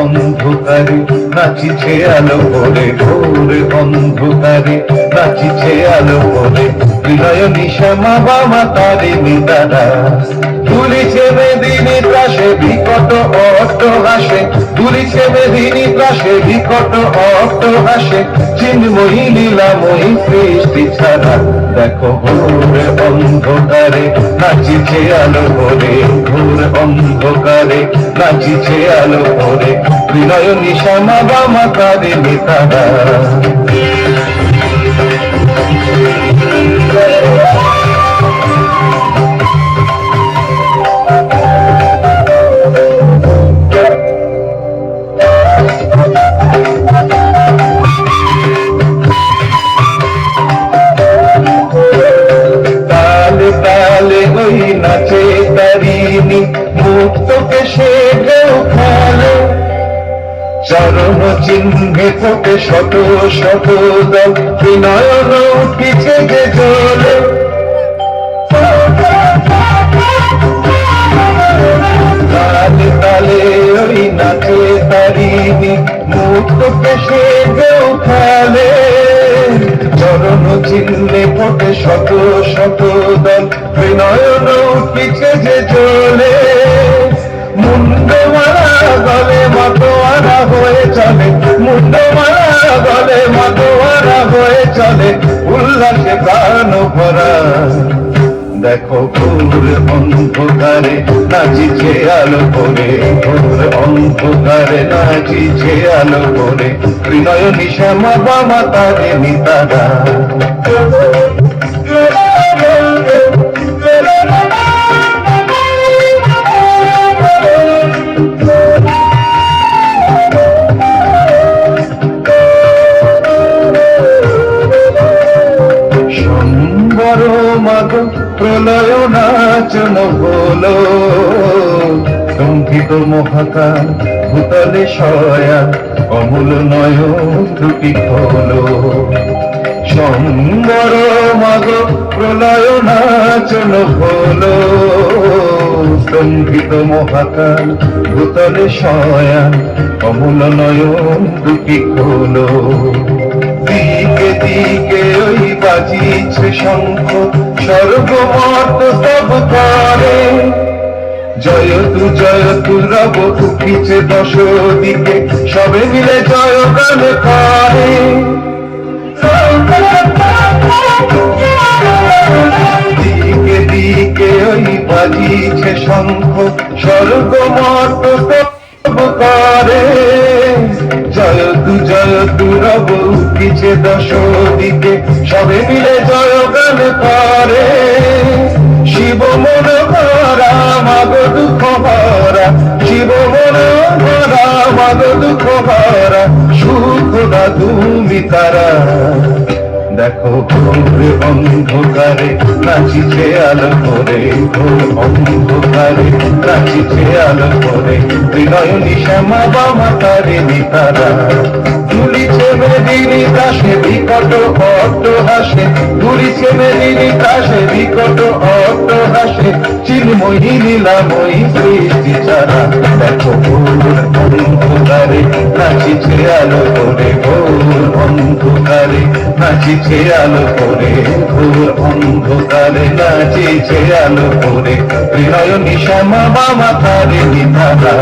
অন্ধকারে নাচিছে আলো করে, ঘোর অন্ধকারে নাচিছে আলো করে, বিনয় নিশামা বামা তারিণী তারা দুলিছে মেদিনী ত্রাসে বিকট অট্ট হাসে, দুলিছে মেদিনী ত্রাসে বিকট অট্ট হাসে, চিন্ময়ী লীলাময়ী সৃষ্টি ছাড়া দেখো ঘোর অন্ধকারে নাচিছে আলো করে, ঘোর অন্ধকারে নাচিছে আলো করে, বিনয় নিশামা বামা তারিণী তারা। নাচে তারিণী মুক্তকে সে ঢেউ খেলে, চরণ চিহ্নে ফোটে শত শত দল, বিনয়ন উঠিছে যে জলে। তালে তালে ওই নাচে তারিণী মুক্তকে সে ঢেউ খেলে, চরণ চিহ্নে ফোটে শত শত দল, বিনয়ন উঠিছে যে চলে। মুন্ড মারা গলে মাতোয়ারা হয়ে চলে, মুন্ড মারা গলে মাতোয়ারা হয়ে চলে, উল্লাসে প্রাণ ভরা দেখো ঘোর অন্ধকারে নাচিছে আলো করে, ঘোর অন্ধকারে নাচিছে আলো করে, বিনয় নিশামা বামা তারিণী তারা। প্রলয় নাচন হলো কম্পিত মহাকাল ভূতলে শয়া, অমূল নয়ন দুটি হলো সম্বর মাগ, প্রলয় নাচন হলো কম্পিত মহাকাল ভূতলে শয়া, অমূল নয়ন দুটি হলো। দিকে দিকে ওই বাজিছে শঙ্খ, সর্বমত স্তব করে, জয়তু রব উঠিছে দশ দিকে, সবে মিলে জয় গান করে। দিকে দিকে ওই বাজিছে শঙ্খ, সর্বমত স্তব করে, জয়তু রব উঠিছে দশ দিকে, সবে মিলে জয় গান করে। শিব মন ভরা মাগ দুঃখ ভরা, শিব মন ভরা মাগ দুঃখ ভরা, সুখ না তুমি তারা দেখো ঘোর অন্ধকারে নাচিছে আলো করে, ঘোর অন্ধকারে নাচিছে আলো করে, বিনয় নিশামা বামা তারিণী তারা। দুলিছে মেদিনী ত্রাসে বিকট অট্ট হাসে, দুলিছে মেদিনী ত্রাসে বিকট অট্ট হাসে, চিন্ময়ী লীলাময়ী সৃষ্টি ছাড়া দেখো ঘোর অন্ধকারে নাচিছে আলো করে, ঘোর অন্ধকারে নাচিছে আলো করে, ঘোর অন্ধকারে নাচিছে আলো করে, বিনয় নিশামা বামা তারিণী তারা।